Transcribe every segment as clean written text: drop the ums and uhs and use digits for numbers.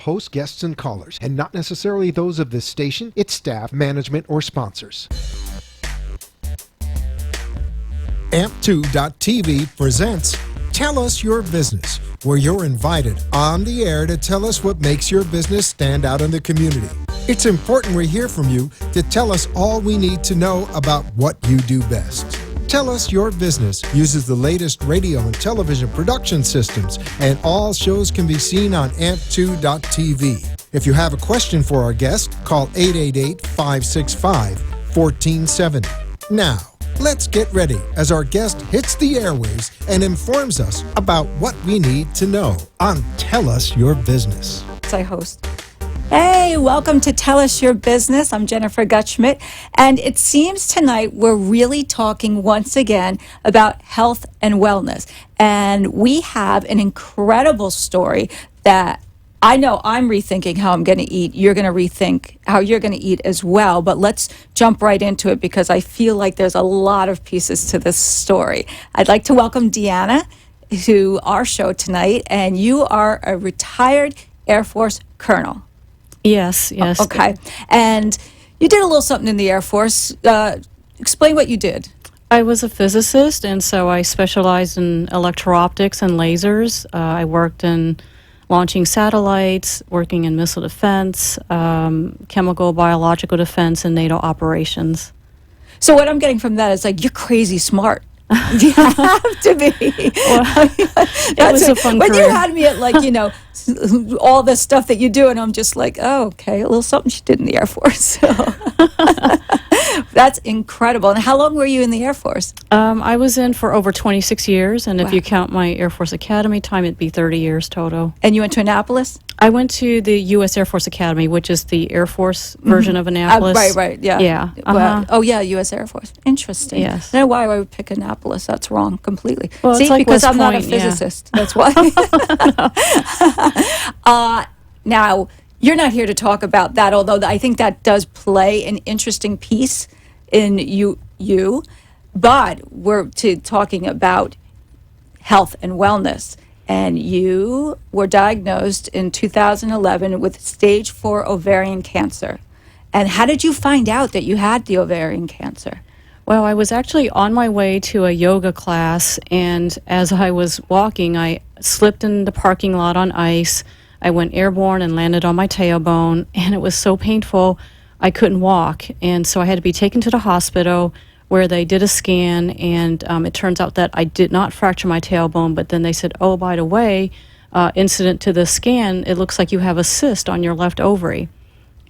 hosts, guests, and callers, and not necessarily those of this station, its staff, management, or sponsors. AMP2.tv presents Tell Us Your Business, where you're invited on the air to tell us what makes your business stand out in the community. It's important we hear from you to tell us all we need to know about what you do best. Tell Us Your Business uses the latest radio and television production systems, and all shows can be seen on AMP2.tv. If you have a question for our guest, call 888-565-1470. Now, let's get ready as our guest hits the airwaves and informs us about what we need to know on Tell Us Your Business. I host. Hey, welcome to Tell Us Your Business. I'm Jennifer Gutschmidt, and it seems tonight we're really talking once again about health and wellness. And we have an incredible story that I know I'm rethinking how I'm going to eat. You're going to rethink how you're going to eat as well. But let's jump right into it because I feel like there's a lot of pieces to this story. I'd like to welcome Deanna to our show tonight, and you are a retired Air Force colonel. Yes. Okay. And you did a little something in the Air Force. Explain what you did. I was a physicist, and so I specialized in electro-optics and lasers. I worked in launching satellites, working in missile defense, chemical, biological defense, and NATO operations. So what I'm getting from that is like, you're crazy smart. You have to be. Well, it was a fun when career. you had me at all the stuff that you do, and I'm just like, oh, okay, a little something she did in the Air Force. So. That's incredible. And how long were you in the Air Force? I was in for over 26 years, and Wow. if you count my Air Force Academy time, it'd be 30 years total. And you went to Annapolis? I went to the U.S. Air Force Academy, which is the Air Force version of Annapolis. Right, yeah. Yeah. Oh, yeah, U.S. Air Force. Interesting. Yes. I don't know why I would pick Annapolis. That's wrong completely. Well, See, it's like because West I'm not a Point, yeah. physicist. That's why. Now, you're not here to talk about that, although I think that does play an interesting piece in you. But we're talking about health and wellness. And you were diagnosed in 2011 with stage 4 ovarian cancer. And how did you find out that you had the ovarian cancer? Well, I was actually on my way to a yoga class, and as I was walking, I slipped in the parking lot on ice. I went airborne and landed on my tailbone, and it was so painful I couldn't walk. And so I had to be taken to the hospital where they did a scan, and it turns out that I did not fracture my tailbone, but then they said, oh, by the way, incident to the scan, it looks like you have a cyst on your left ovary.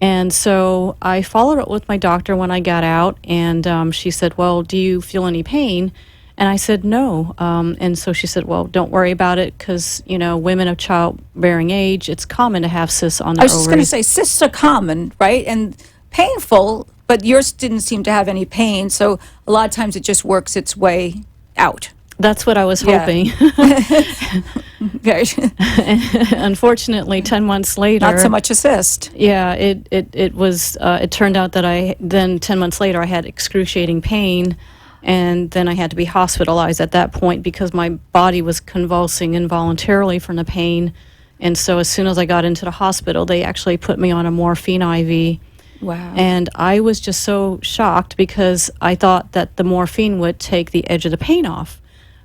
And so I followed up with my doctor when I got out, and she said, well, do you feel any pain? And I said, no. And so she said, well, don't worry about it because, women of childbearing age, it's common to have cysts on their ovaries. I was just going to say, cysts are common, right? And painful, but yours didn't seem to have any pain. So a lot of times it just works its way out. That's what I was hoping. Unfortunately, 10 months later... Not so much a cyst. Yeah, it was, it turned out that 10 months later, I had excruciating pain, and then I had to be hospitalized at that point because my body was convulsing involuntarily from the pain. And so as soon as I got into the hospital, they actually put me on a morphine IV. Wow. And I was just so shocked because I thought that the morphine would take the edge of the pain off.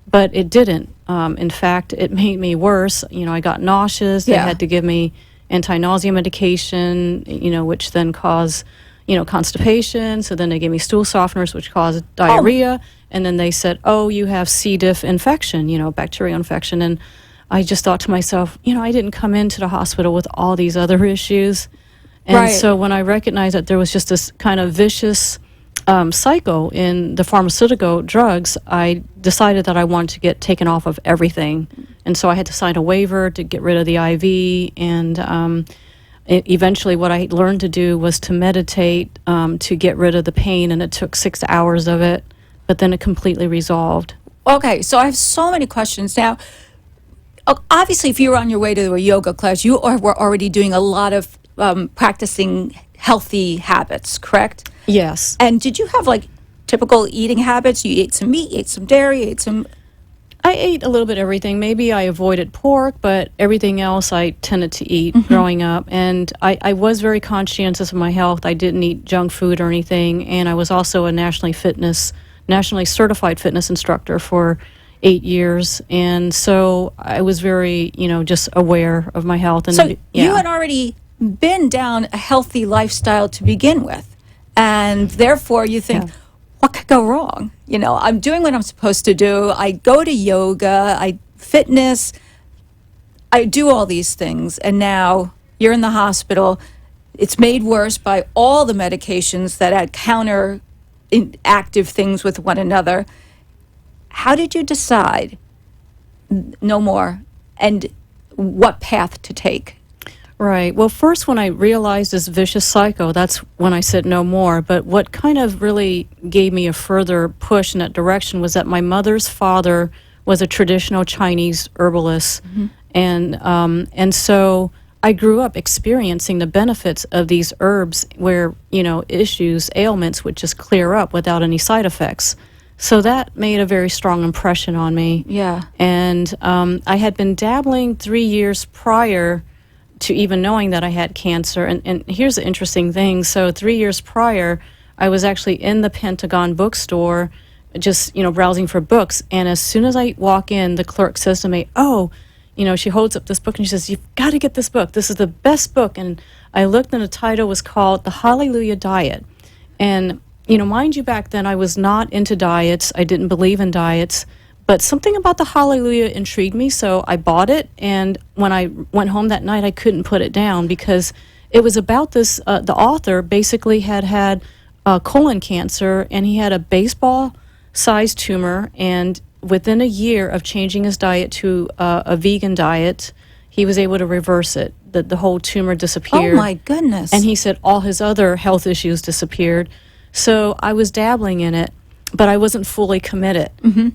But it didn't. In fact, it made me worse. I got nauseous. They had to give me anti-nausea medication, which then caused, constipation. So then they gave me stool softeners, which caused diarrhea. And then they said, oh, you have C. diff infection, bacterial infection. And I just thought to myself, I didn't come into the hospital with all these other issues. And so when I recognized that there was just this kind of vicious cycle in the pharmaceutical drugs, I decided that I wanted to get taken off of everything. And so I had to sign a waiver to get rid of the IV. And eventually what I learned to do was to meditate to get rid of the pain. And it took 6 hours of it, but then it completely resolved. Okay, so I have so many questions. Now, obviously, if you were on your way to a yoga class, you were already doing a lot of practicing healthy habits, correct? Yes. And did you have typical eating habits? You ate some meat, you ate some dairy, you ate some... I ate a little bit of everything. Maybe I avoided pork, but everything else I tended to eat growing up. And I was very conscientious of my health. I didn't eat junk food or anything. And I was also a nationally certified fitness instructor for 8 years. And so I was very, just aware of my health. And So you had already been down a healthy lifestyle to begin with. And therefore you think, what could go wrong? I'm doing what I'm supposed to do. I go to yoga, fitness, I do all these things. And now you're in the hospital. It's made worse by all the medications that had counteractive things with one another. How did you decide no more and what path to take? Right. Well, first, when I realized this vicious cycle, that's when I said no more. But what kind of really gave me a further push in that direction was that my mother's father was a traditional Chinese herbalist. And so I grew up experiencing the benefits of these herbs where, ailments would just clear up without any side effects. So that made a very strong impression on me. Yeah. And I had been dabbling 3 years prior to even knowing that I had cancer. And here's the interesting thing. So 3 years prior, I was actually in the Pentagon bookstore just, browsing for books. And as soon as I walk in, the clerk says to me, she holds up this book and she says, you've got to get this book. This is the best book. And I looked and the title was called The Hallelujah Diet. And, mind you, back then I was not into diets. I didn't believe in diets. But something about the Hallelujah intrigued me, so I bought it. And when I went home that night, I couldn't put it down because it was about this. The author basically had colon cancer, and he had a baseball-sized tumor. And within a year of changing his diet to a vegan diet, he was able to reverse it. The whole tumor disappeared. Oh, my goodness. And he said all his other health issues disappeared. So I was dabbling in it, but I wasn't fully committed.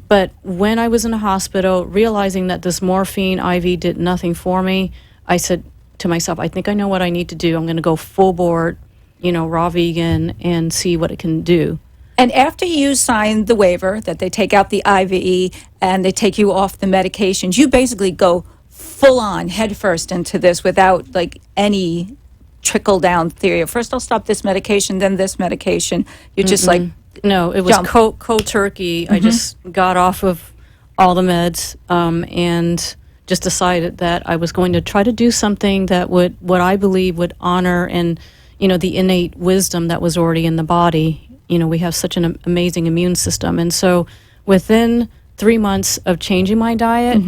But when I was in a hospital, realizing that this morphine IV did nothing for me, I said to myself, I think I know what I need to do. I'm going to go full board, raw vegan and see what it can do. And after you sign the waiver that they take out the IV and they take you off the medications, you basically go full on head first into this without any trickle down theory. First I'll stop this medication, then this medication. You're just No, it was cold turkey. I just got off of all the meds and just decided that I was going to try to do something that would, what I believe would honor and, the innate wisdom that was already in the body. We have such an amazing immune system. And so within 3 months of changing my diet,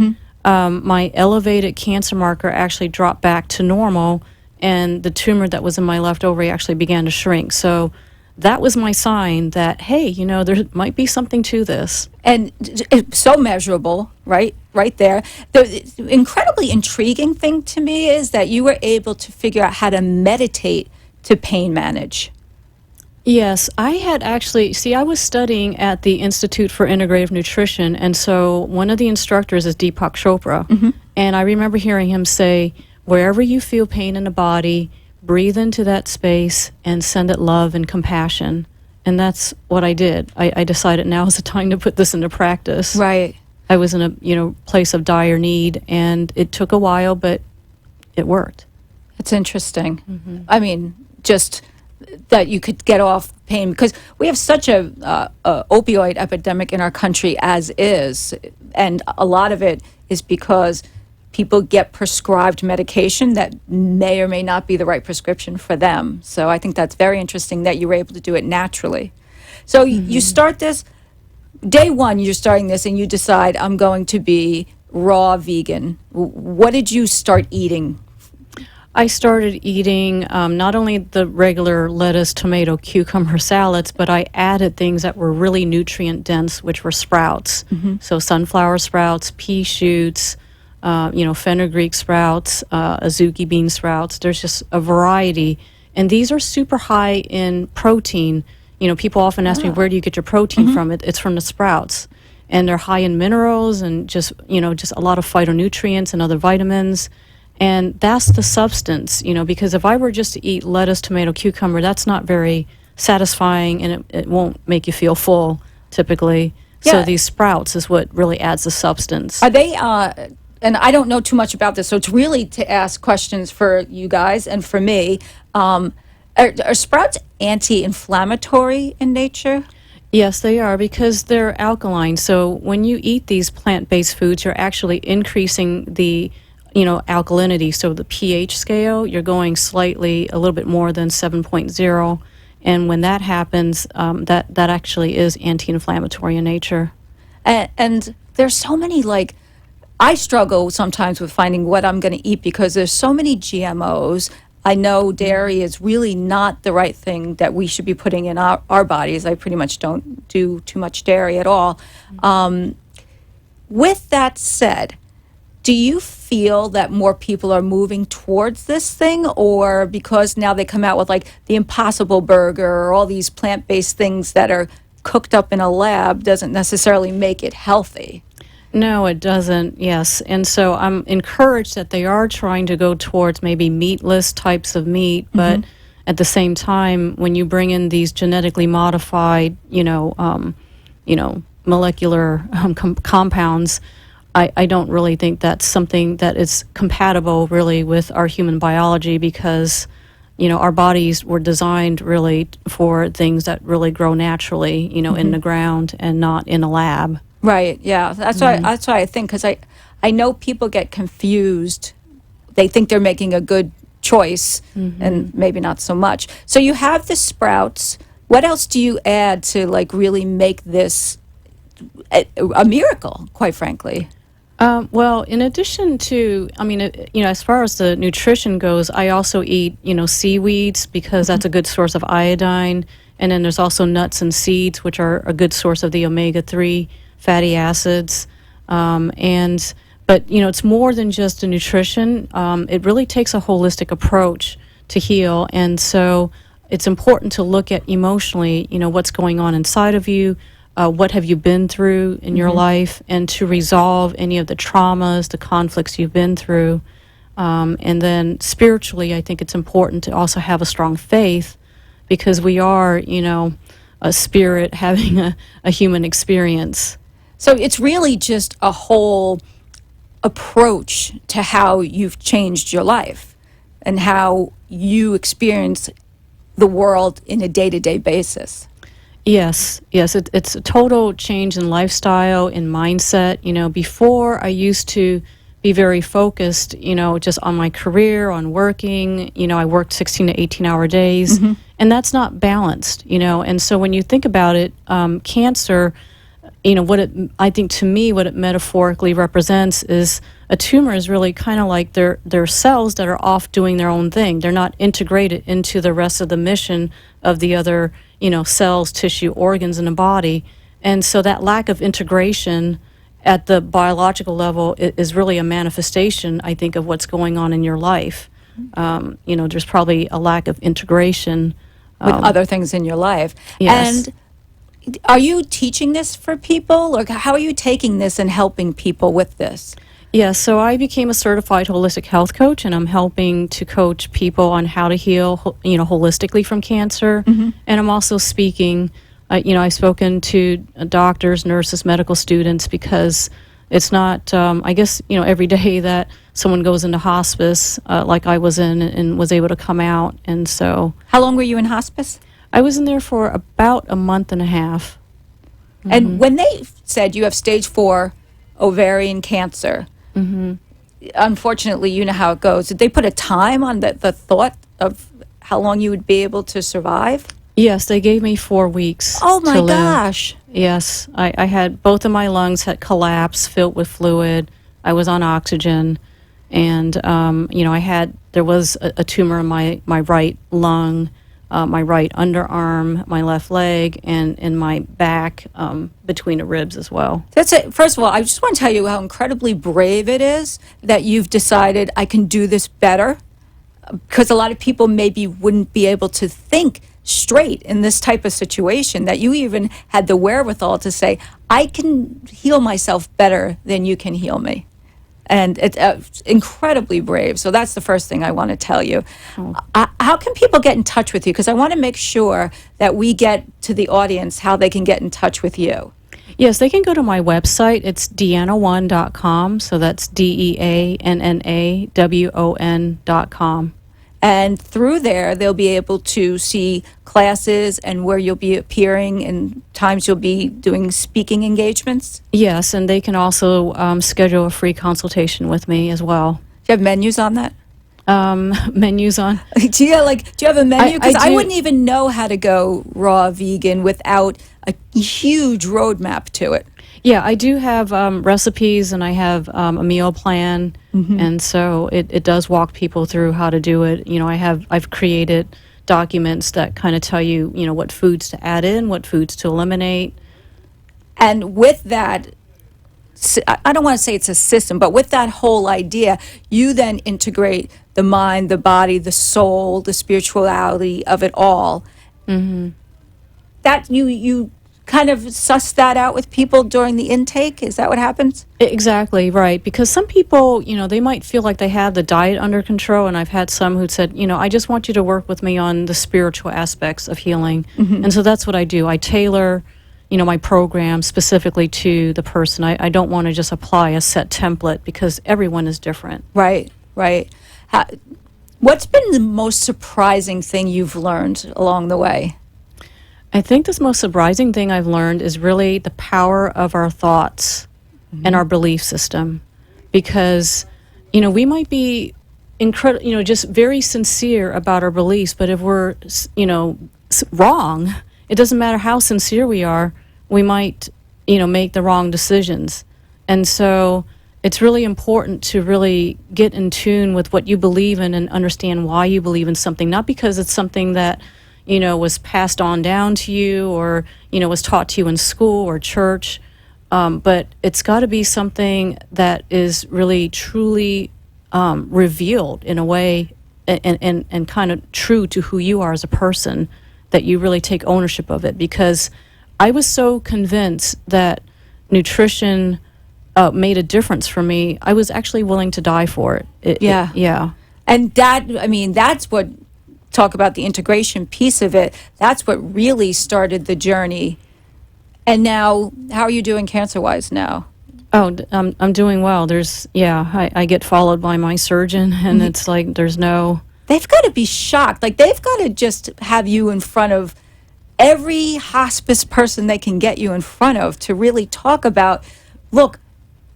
my elevated cancer marker actually dropped back to normal, and the tumor that was in my left ovary actually began to shrink. So that was my sign that, hey, there might be something to this. And it's so measurable, right there. The incredibly intriguing thing to me is that you were able to figure out how to meditate to pain manage. Yes, I had actually, I was studying at the Institute for Integrative Nutrition, and so one of the instructors is Deepak Chopra. And I remember hearing him say, wherever you feel pain in the body, breathe into that space and send it love and compassion. And that's what I did. I decided now is the time to put this into practice. Right. I was in a place of dire need, and it took a while, but it worked. It's interesting. I mean, just that you could get off pain, because we have such a opioid epidemic in our country as is, and a lot of it is because people get prescribed medication that may or may not be the right prescription for them. So I think that's very interesting that you were able to do it naturally. So you start this, day one you're starting this and you decide, I'm going to be raw vegan. What did you start eating? I started eating not only the regular lettuce, tomato, cucumber salads, but I added things that were really nutrient dense, which were sprouts. So sunflower sprouts, pea shoots, fenugreek sprouts, azuki bean sprouts. There's just a variety. And these are super high in protein. People often ask me, where do you get your protein from? It's from the sprouts. And they're high in minerals and just a lot of phytonutrients and other vitamins. And that's the substance, because if I were just to eat lettuce, tomato, cucumber, that's not very satisfying, and it won't make you feel full, typically. So Yeah. these sprouts is what really adds the substance. Are they, and I don't know too much about this, so it's really to ask questions for you guys and for me. Are sprouts anti-inflammatory in nature? Yes, they are, because they're alkaline. So when you eat these plant-based foods, you're actually increasing the, alkalinity. So the pH scale, you're going slightly a little bit more than 7.0. And when that happens, that actually is anti-inflammatory in nature. And there's so many, like, I struggle sometimes with finding what I'm going to eat because there's so many GMOs. I know dairy is really not the right thing that we should be putting in our bodies. I pretty much don't do too much dairy at all. With that said, do you feel that more people are moving towards this thing, or because now they come out with like the Impossible Burger or all these plant-based things that are cooked up in a lab doesn't necessarily make it healthy? No, it doesn't. Yes. And so I'm encouraged that they are trying to go towards maybe meatless types of meat, but at the same time, when you bring in these genetically modified, molecular compounds, I don't really think that's something that is compatible really with our human biology, because our bodies were designed really for things that really grow naturally, in the ground and not in a lab. Right. Yeah. That's why. That's why I think, because I know people get confused. They think they're making a good choice, and maybe not so much. So you have the sprouts. What else do you add to like really make this a miracle? Quite frankly. Well, in addition to, as far as the nutrition goes, I also eat, seaweeds, because that's a good source of iodine. And then there's also nuts and seeds, which are a good source of the omega-3 fatty acids. But it's more than just a nutrition. It really takes a holistic approach to heal. And so it's important to look at emotionally, what's going on inside of you. What have you been through in your life, and to resolve any of the traumas, the conflicts you've been through. And then spiritually, I think it's important to also have a strong faith, because we are, a spirit having a human experience. So it's really just a whole approach to how you've changed your life and how you experience the world in a day-to-day basis. Yes, it's a total change in lifestyle, in mindset. Before I used to be very focused, just on my career, on working. I worked 16 to 18-hour days, and that's not balanced, And so when you think about it, cancer, I think to me, what it metaphorically represents is a tumor is really kind of like they're cells that are off doing their own thing. They're not integrated into the rest of the mission of the other, cells, tissue, organs in the body. And so that lack of integration at the biological level is really a manifestation, I think, of what's going on in your life. There's probably a lack of integration with other things in your life. Yes. And are you teaching this for people, or how are you taking this and helping people with this? Yeah, so I became a certified holistic health coach, and I'm helping to coach people on how to heal, holistically from cancer. And I'm also speaking. I've spoken to doctors, nurses, medical students, because it's not, I guess, every day that someone goes into hospice, like I was in, and was able to come out. And so, How long were you in hospice? I was in there for about a month and a half. And when they said you have stage 4 ovarian cancer, unfortunately, you know how it goes. Did they put a time on the thought of how long you would be able to survive? Yes, they gave me 4 weeks. Oh my to live. gosh. Yes, I had, both of my lungs had collapsed, filled with fluid. I was on oxygen, and there was a tumor in my right lung, my right underarm, my left leg, and in my back, between the ribs as well. That's it. First of all, I just want to tell you how incredibly brave it is that you've decided I can do this better, because a lot of people maybe wouldn't be able to think straight in this type of situation, that you even had the wherewithal to say, I can heal myself better than you can heal me. And it's incredibly brave. So that's the first thing I want to tell you. How can people get in touch with you? Because I want to make sure that we get to the audience how they can get in touch with you. Yes, they can go to my website. It's deanna1.com. So that's DEANNAWON.com. And through there, they'll be able to see classes and where you'll be appearing and times you'll be doing speaking engagements. Yes, and they can also schedule a free consultation with me as well. Do you have menus on that? Menus on? Do you have a menu? Because I do. wouldn't even know how to go raw vegan without a huge roadmap to it. Yeah, I do have recipes, and I have a meal plan, and so it does walk people through how to do it. You know, I've created documents that kind of tell you, you know, what foods to add in, what foods to eliminate. And with that, I don't want to say it's a system, but with that whole idea, you then integrate the mind, the body, the soul, the spirituality of it all. That you kind of suss that out with people during the intake? Is that what happens? Exactly, right. Because some people, you know, they might feel like they have the diet under control, and I've had some who said, you know, I just want you to work with me on the spiritual aspects of healing. And so that's what I do. I tailor, you know, my program specifically to the person. I don't want to just apply a set template because everyone is different. Right, right. What's been the most surprising thing you've learned along the way? I think the most surprising thing I've learned is really the power of our thoughts and our belief system. Because, you know, we might be you know, just very sincere about our beliefs, but if we're, you know, wrong, it doesn't matter how sincere we are, we might, you know, make the wrong decisions. And so it's really important to really get in tune with what you believe in and understand why you believe in something, not because it's something that, you know, was passed on down to you or, you know, was taught to you in school or church, but it's got to be something that is really truly revealed in a way and kind of true to who you are as a person, that you really take ownership of it. Because I was so convinced that nutrition made a difference for me, I was actually willing to die for it. Yeah. And that, I mean, that's what, talk about the integration piece of it, that's what really started the journey. And now, how are you doing cancer-wise now? Oh, I'm doing well. I get followed by my surgeon, and it's like there's no... They've got to be shocked. Like, they've got to just have you in front of every hospice person they can get you in front of to really talk about, look,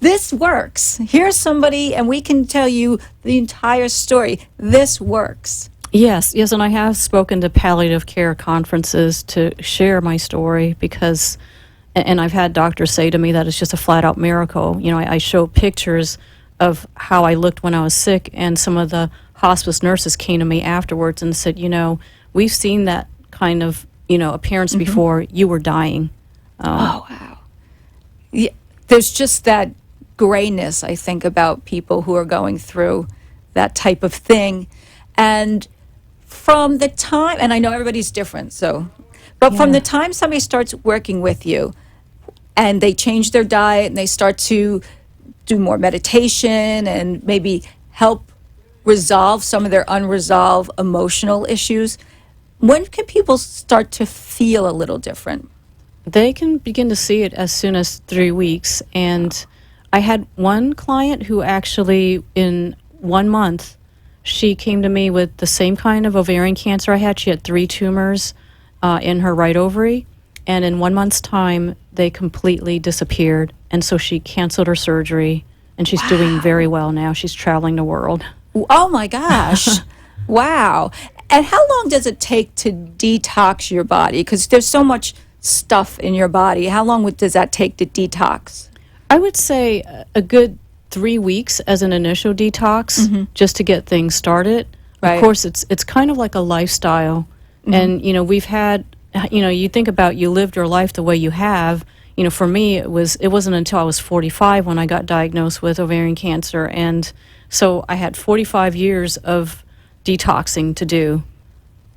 this works. Here's somebody, and we can tell you the entire story. This works. Yes, and I have spoken to palliative care conferences to share my story because, and I've had doctors say to me that it's just a flat-out miracle. You know, I show pictures of how I looked when I was sick, and some of the hospice nurses came to me afterwards and said, you know, we've seen that kind of, you know, appearance before. You were dying. Oh, wow. Yeah, there's just that grayness, I think, about people who are going through that type of thing. And from the time, and I know everybody's different, but from the time somebody starts working with you and they change their diet and they start to do more meditation and maybe help resolve some of their unresolved emotional issues, when can people start to feel a little different? They can begin to see it as soon as 3 weeks. And I had one client who actually, in 1 month, she came to me with the same kind of ovarian cancer I had. She had 3 tumors in her right ovary. And in 1 month's time, they completely disappeared. And so she canceled her surgery, and she's doing very well now. She's traveling the world. Oh, my gosh. Wow. And how long does it take to detox your body? Because there's so much stuff in your body. How long does that take to detox? I would say a good 3 weeks as an initial detox, just to get things started. Right. Of course, it's kind of like a lifestyle. And, you know, we've had, you know, you think about you lived your life the way you have. You know, for me, it wasn't until I was 45 when I got diagnosed with ovarian cancer. And so I had 45 years of detoxing to do.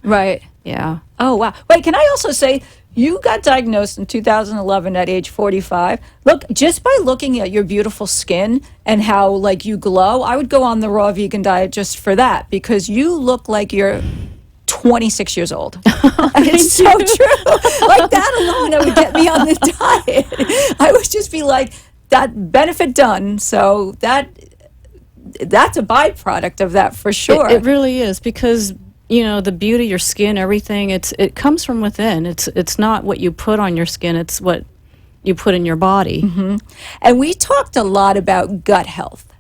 Right. Yeah. Oh, wow. Wait, can I also say, you got diagnosed in 2011 at age 45. Look, just by looking at your beautiful skin and how, like, you glow, I would go on the raw vegan diet just for that, because you look like you're 26 years old. It's so true. Like that alone, that would get me on the diet. I would just be like, that benefit done. So that's a byproduct of that for sure. It really is, because the beauty, your skin, everything, it comes from within. It's not what you put on your skin, it's what you put in your body. Mm-hmm. And we talked a lot about gut health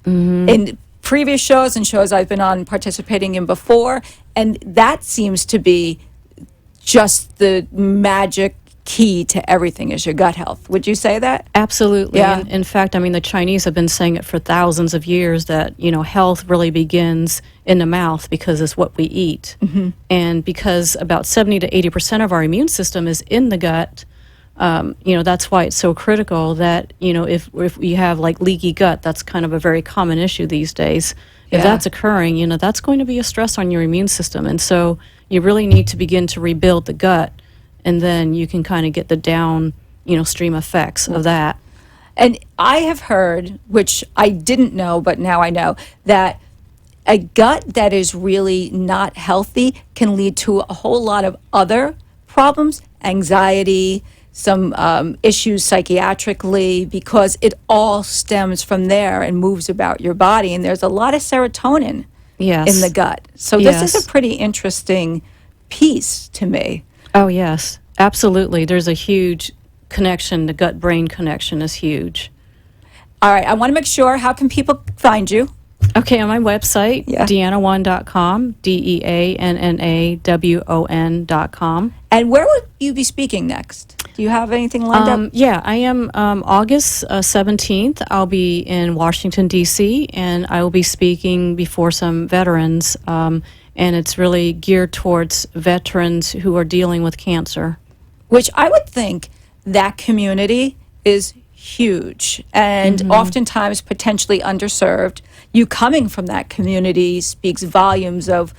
in previous shows and shows I've been on participating in before, and that seems to be just the magic key to everything is your gut health. Would you say that? Absolutely. Yeah. In fact, I mean, the Chinese have been saying it for thousands of years that, health really begins in the mouth because it's what we eat. And because about 70 to 80% of our immune system is in the gut, that's why it's so critical that, if you have like leaky gut, that's kind of a very common issue these days. If that's occurring, that's going to be a stress on your immune system. And so you really need to begin to rebuild the gut, and then you can kind of get the downstream effects of that. And I have heard, which I didn't know, but now I know, that a gut that is really not healthy can lead to a whole lot of other problems, anxiety, some issues psychiatrically, because it all stems from there and moves about your body. And there's a lot of serotonin in the gut. So this is a pretty interesting piece to me. Oh, yes, absolutely. There's a huge connection. The gut-brain connection is huge. All right, I want to make sure, how can people find you? Okay, on my website, deannawon.com, DeannaWon.com. And where would you be speaking next? Do you have anything lined up? Yeah, I am August 17th. I'll be in Washington, D.C., and I will be speaking before some veterans, and it's really geared towards veterans who are dealing with cancer. Which I would think that community is huge and oftentimes potentially underserved. You coming from that community speaks volumes of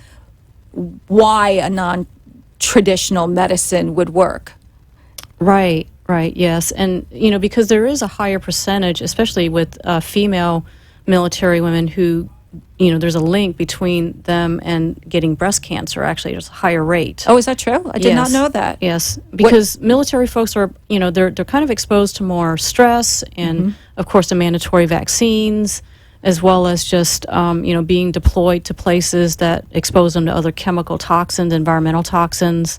why a non-traditional medicine would work. Right, yes. And, because there is a higher percentage, especially with female military women who, there's a link between them and getting breast cancer. Actually, there's a higher rate. Oh, is that true? I did not know that. Yes, because military folks are, they're kind of exposed to more stress and, of course, the mandatory vaccines, as well as just, being deployed to places that expose them to other chemical toxins, environmental toxins.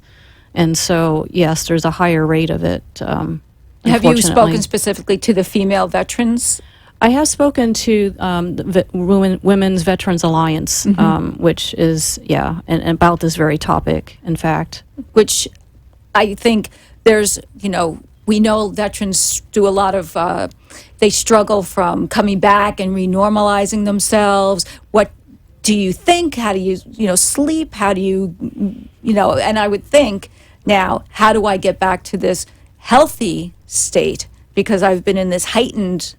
And so, yes, there's a higher rate of it. Have you spoken specifically to the female veterans? I have spoken to the Women's Veterans Alliance, which is, and about this very topic, in fact. Which I think there's, we know veterans do a lot of, they struggle from coming back and renormalizing themselves. What do you think? How do you, sleep? How do you, and I would think now, how do I get back to this healthy state? Because I've been in this heightened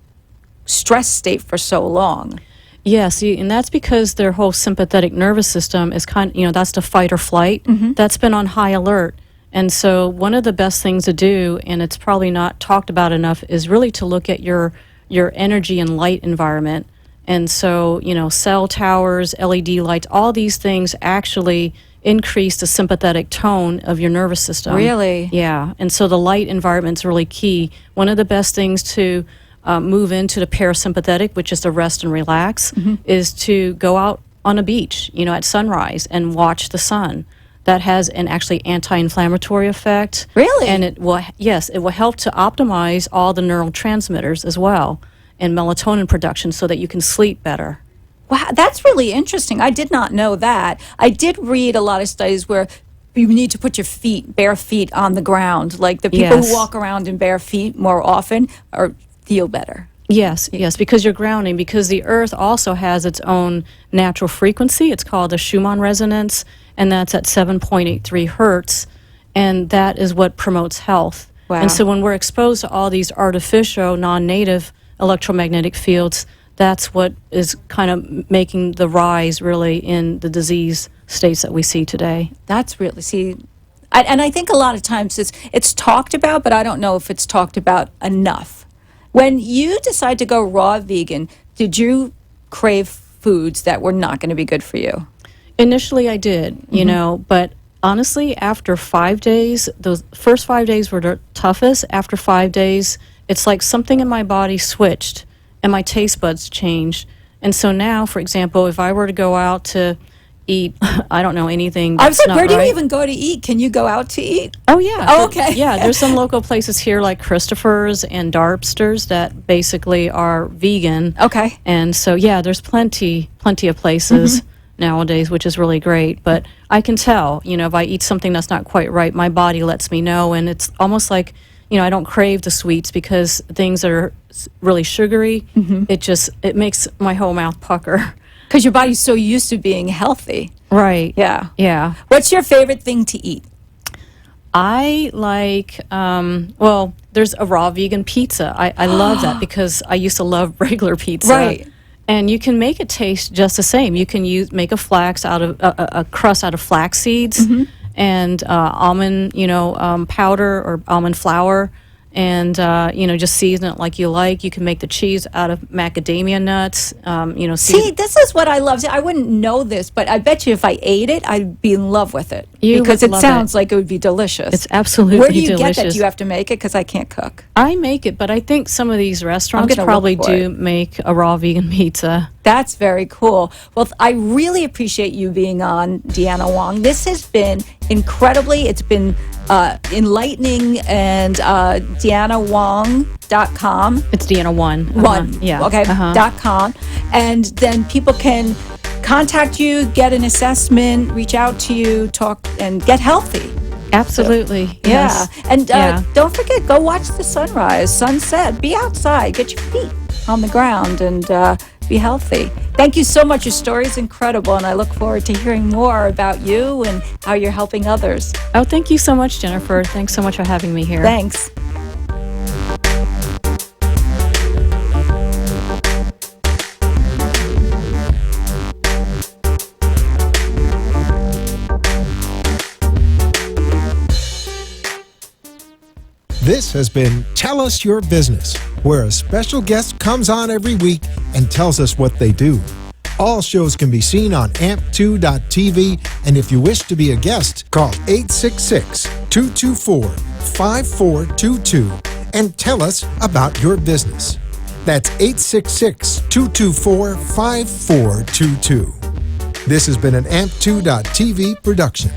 stress state for so long. Yes, and that's because their whole sympathetic nervous system is that's the fight or flight. That's been on high alert. And so one of the best things to do, and it's probably not talked about enough, is really to look at your energy and light environment. And so, cell towers, LED lights, all these things actually increase the sympathetic tone of your nervous system. Really? Yeah. And so the light environment's really key. One of the best things to move into the parasympathetic, which is to rest and relax, is to go out on a beach, at sunrise and watch the sun. That has an actually anti-inflammatory effect. Really? And it will help to optimize all the neurotransmitters as well and melatonin production so that you can sleep better. Wow, that's really interesting. I did not know that. I did read a lot of studies where you need to put your bare feet on the ground. Like the people who walk around in bare feet more often feel better. Yes, because you're grounding, because the earth also has its own natural frequency. It's called a Schumann resonance, and that's at 7.83 hertz, and that is what promotes health. Wow. And so when we're exposed to all these artificial, non-native electromagnetic fields, that's what is kind of making the rise really in the disease states that we see today. That's really, and I think a lot of times it's talked about, but I don't know if it's talked about enough. When you decide to go raw vegan, did you crave foods that were not going to be good for you? Initially, I did, you know, but honestly, after 5 days, those first 5 days were the toughest. After 5 days, it's like something in my body switched and my taste buds changed. And so now, for example, if I were to go out to eat, I don't know, anything I that's was like, not where do you right. even go to eat? Can you go out to eat? Oh, yeah. Oh, okay. Yeah, there's some local places here like Christopher's and Darpsters that basically are vegan. Okay. And so, yeah, there's plenty of places nowadays, which is really great. But I can tell, you know, if I eat something that's not quite right, my body lets me know. And it's almost like, you know, I don't crave the sweets because things that are really sugary, it makes my whole mouth pucker. Because your body's so used to being healthy. Right. Yeah. Yeah. What's your favorite thing to eat? I like, well, there's a raw vegan pizza. I love that because I used to love regular pizza. Right. And you can make it taste just the same. You can make a flax out of a crust out of flax seeds and almond, powder or almond flour, and just season it like you like. You can make the cheese out of macadamia nuts. See, this is what I love. I wouldn't know this, but I bet you if I ate it, I'd be in love with it. Because would it love sounds it. like it would be delicious. It's absolutely Where do you delicious. get that? Do you have to make it? Because I can't cook. I make it, but I think some of these restaurants gonna probably look for do make a raw vegan pizza. That's very cool. Well, I really appreciate you being on, Deanna Wong. This has been it's been enlightening, and DeannaWong.com. It's Deanna One. Yeah. Okay. .com. And then people can contact you, get an assessment, reach out to you, talk, and get healthy. Absolutely. Yeah. Yes. And Yeah. don't forget, go watch the sunrise, sunset. Be outside. Get your feet on the ground and be healthy. Thank you so much. Your story is incredible, and I look forward to hearing more about you and how you're helping others. Oh, thank you so much, Jennifer. Thanks so much for having me here. Thanks. This has been Tell Us Your Business, where a special guest comes on every week and tells us what they do. All shows can be seen on amp2.tv, and if you wish to be a guest, call 866-224-5422 and tell us about your business. That's 866-224-5422. This has been an amp2.tv production.